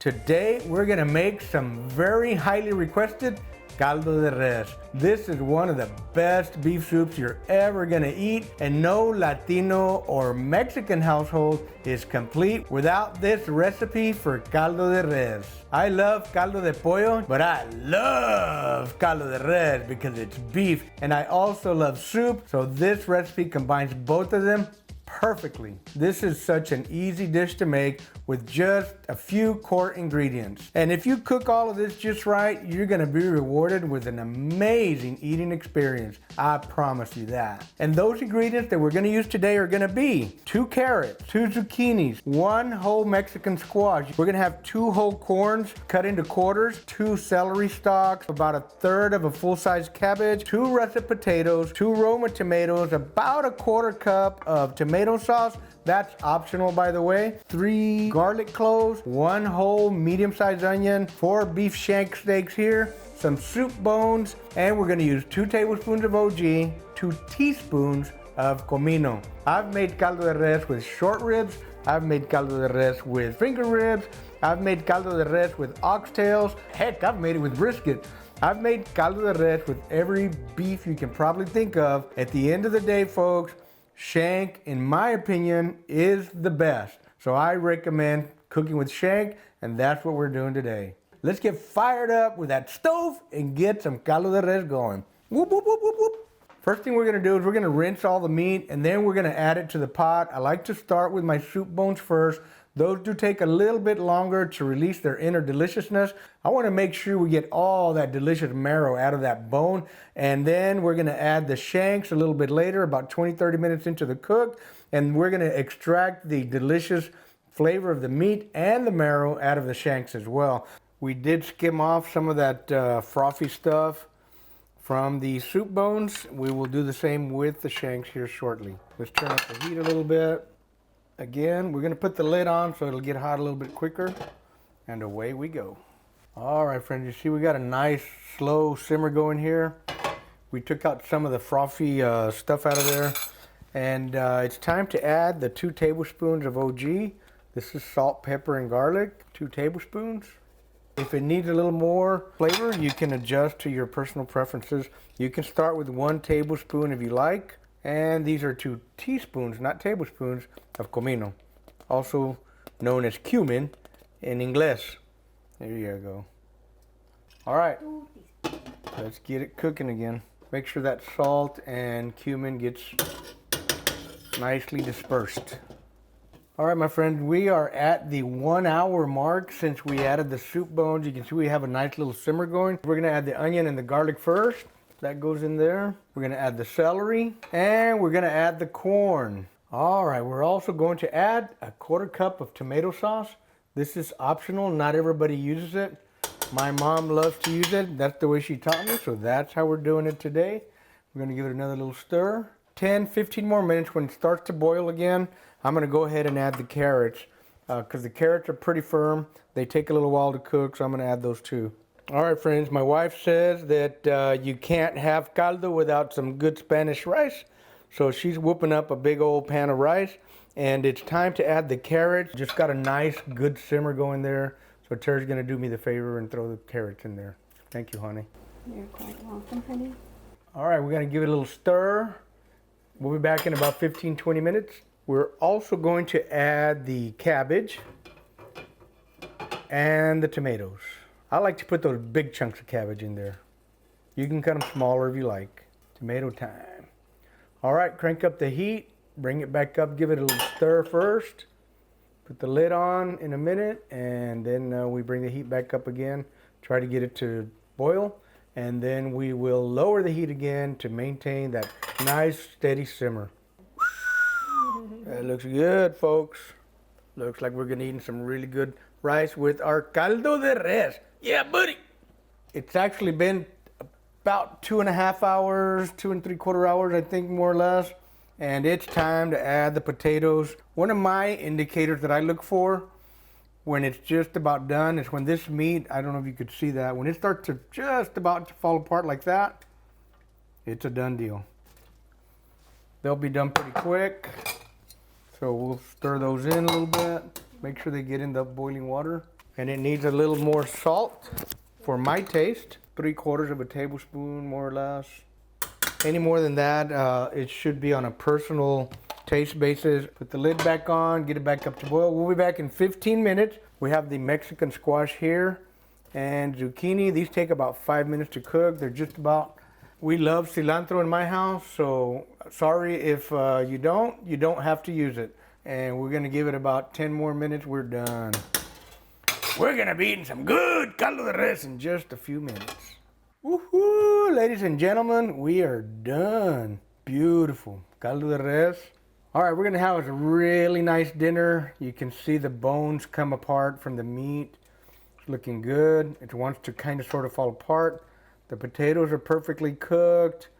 Today we're gonna make some very highly requested caldo de res. This is one of the best beef soups you're ever gonna eat, and no Latino or Mexican household is complete without this recipe for caldo de res. I love caldo de pollo, but I love caldo de res because it's beef, and I also love soup, so this recipe combines both of them perfectly. This is such an easy dish to make with just a few core ingredients. And if you cook all of this just right, you're gonna be rewarded with an amazing eating experience. I promise you that. And those ingredients that we're gonna use today are gonna be 2 carrots, 2 zucchinis, 1 whole Mexican squash. We're gonna have 2 whole corns cut into quarters, 2 celery stalks, about 1/3 of a full-size cabbage, 2 russet potatoes, 2 Roma tomatoes, about 1/4 cup of tomato sauce. That's optional, by the way. 3 garlic cloves, 1 whole medium-sized onion, 4 beef shank steaks here, some soup bones, and we're gonna use 2 tablespoons of OG, 2 teaspoons of comino. I've made caldo de res with short ribs. I've made caldo de res with finger ribs. I've made caldo de res with oxtails. Heck, I've made it with brisket. I've made caldo de res with every beef you can probably think of. At the end of the day, folks, shank, in my opinion, is the best. So I recommend cooking with shank, and that's what we're doing today. Let's get fired up with that stove and get some caldo de res going. Whoop, whoop, whoop, whoop, whoop. First thing we're gonna do is we're gonna rinse all the meat, and then we're gonna add it to the pot. I like to start with my soup bones first. Those do take a little bit longer to release their inner deliciousness. I wanna make sure we get all that delicious marrow out of that bone. And then we're gonna add the shanks a little bit later, about 20-30 minutes into the cook. And we're gonna extract the delicious flavor of the meat and the marrow out of the shanks as well. We did skim off some of that frothy stuff from the soup bones. We will do the same with the shanks here shortly. Let's turn up the heat a little bit. Again, we're gonna put the lid on so it'll get hot a little bit quicker, and away we go. All right, friends, you see we got a nice slow simmer going here. We took out some of the frothy stuff out of there, and it's time to add the 2 tablespoons of OG. This is salt, pepper, and garlic, 2 tablespoons. If it needs a little more flavor, you can adjust to your personal preferences. You can start with 1 tablespoon if you like. And these are 2 teaspoons, not tablespoons, of comino, also known as cumin in English. There you go. All right, let's get it cooking again. Make sure that salt and cumin gets nicely dispersed. All right, my friend, we are at the 1 hour mark since we added the soup bones. You can see we have a nice little simmer going. We're gonna add the onion and the garlic first. That goes in there. We're gonna add the celery, and we're gonna add the corn. All right, we're also going to add 1/4 cup of tomato sauce. This is optional, not everybody uses it. My mom loves to use it. That's the way she taught me, so that's how we're doing it today. We're gonna give it another little stir. 10-15 more minutes. When it starts to boil again, I'm gonna go ahead and add the carrots, because the carrots are pretty firm. They take a little while to cook, so I'm gonna add those too. All right, friends, my wife says that you can't have caldo without some good Spanish rice. So she's whooping up a big old pan of rice, and it's time to add the carrots. Just got a nice, good simmer going there. So Terry's gonna do me the favor and throw the carrots in there. Thank you, honey. You're quite welcome, honey. All right, we're gonna give it a little stir. We'll be back in about 15-20 minutes. We're also going to add the cabbage and the tomatoes. I like to put those big chunks of cabbage in there. You can cut them smaller if you like. Tomato time. All right, crank up the heat, bring it back up, give it a little stir first. Put the lid on in a minute, and then we bring the heat back up again. Try to get it to boil, and then we will lower the heat again to maintain that nice, steady simmer. That looks good, folks. Looks like we're gonna eat some really good rice with our caldo de res. Yeah, buddy. It's actually been about 2.5 hours, 2 3/4 hours, I think, more or less. And it's time to add the potatoes. One of my indicators that I look for when it's just about done is when this meat, I don't know if you could see that, when it starts to just about to fall apart like that, it's a done deal. They'll be done pretty quick. So we'll stir those in a little bit. Make sure they get in the boiling water. And it needs a little more salt for my taste. 3/4 of a tablespoon, more or less. Any more than that, it should be on a personal taste basis. Put the lid back on, get it back up to boil. We'll be back in 15 minutes. We have the Mexican squash here and zucchini. These take about 5 minutes to cook. They're just about, we love cilantro in my house, so sorry if you don't have to use it. And we're gonna give it about 10 more minutes, we're done. We're gonna be eating some good caldo de res in just a few minutes. Woohoo, ladies and gentlemen, we are done. Beautiful caldo de res. All right, we're gonna have a really nice dinner. You can see the bones come apart from the meat. It's looking good. It wants to kind of sort of fall apart. The potatoes are perfectly cooked.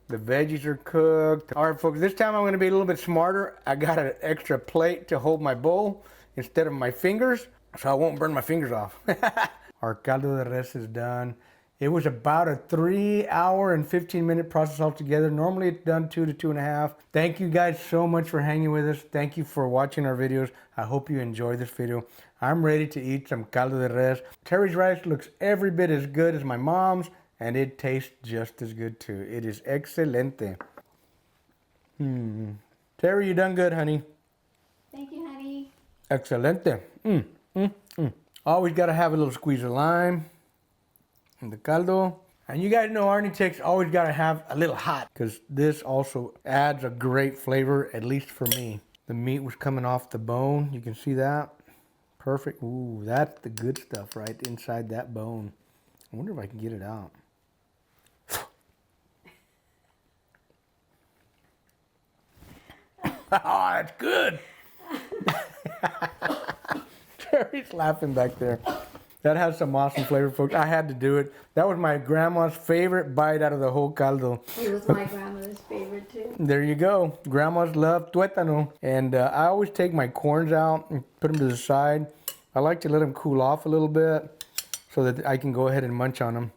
The veggies are cooked. All right, folks, this time I'm gonna be a little bit smarter. I got an extra plate to hold my bowl instead of my fingers, so I won't burn my fingers off. Our caldo de res is done. It was about a 3 hour and 15-minute process altogether. Normally it's done 2 to 2.5. Thank you guys so much for hanging with us. Thank you for watching our videos. I hope you enjoyed this video. I'm ready to eat some caldo de res. Terry's rice looks every bit as good as my mom's, and it tastes just as good too. It is excelente. Terry, you done good, honey. Thank you, honey. Excelente. Always got to have a little squeeze of lime in the caldo. And you guys know Arnitec's always got to have a little hot, because this also adds a great flavor, at least for me. The meat was coming off the bone. You can see that. Perfect. Ooh, that's the good stuff right inside that bone. I wonder if I can get it out. Oh, that's good. Terry's laughing back there. That has some awesome flavor, folks. I had to do it. That was my grandma's favorite bite out of the whole caldo. It was my grandmother's favorite too. There you go. Grandma's love tuétano. And I always take my corns out and put them to the side. I like to let them cool off a little bit so that I can go ahead and munch on them.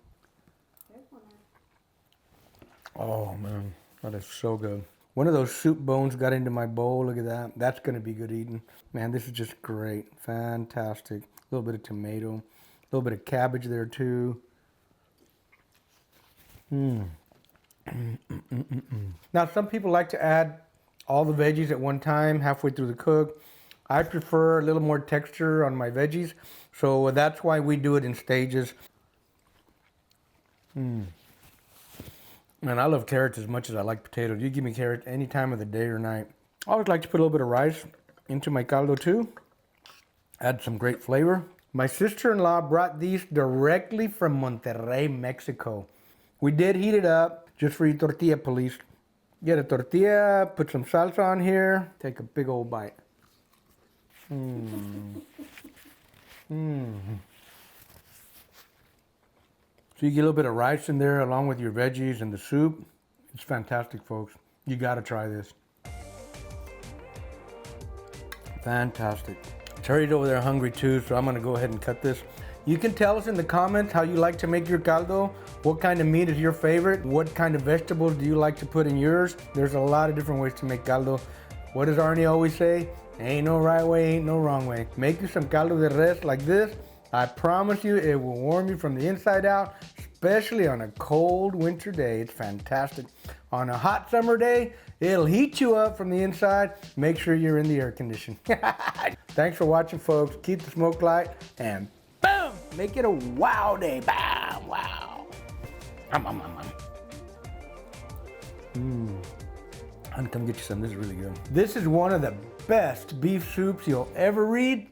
Oh, man. That is so good. One of those soup bones got into my bowl. Look at that. That's going to be good eating. Man, this is just great. Fantastic. A little bit of tomato. A little bit of cabbage there, too. Now, some people like to add all the veggies at one time, halfway through the cook. I prefer a little more texture on my veggies, so that's why we do it in stages. Man, I love carrots as much as I like potatoes. You give me carrots any time of the day or night. I always like to put a little bit of rice into my caldo too. Add some great flavor. My sister-in-law brought these directly from Monterrey, Mexico. We did heat it up just for you tortilla police. Get a tortilla, put some salsa on here, take a big old bite. So you get a little bit of rice in there along with your veggies and the soup. It's fantastic, folks. You gotta try this. Fantastic. Terry's over there hungry too, so I'm gonna go ahead and cut this. You can tell us in the comments how you like to make your caldo. What kind of meat is your favorite? What kind of vegetables do you like to put in yours? There's a lot of different ways to make caldo. What does Arnie always say? Ain't no right way, ain't no wrong way. Make you some caldo de res like this. I promise you it will warm you from the inside out, especially on a cold winter day. It's fantastic. On a hot summer day, it'll heat you up from the inside. Make sure you're in the air condition. Thanks for watching, folks. Keep the smoke light and boom, make it a wow day. Bam, wow. I'm gonna come get you some. This is really good. This is one of the best beef soups you'll ever read.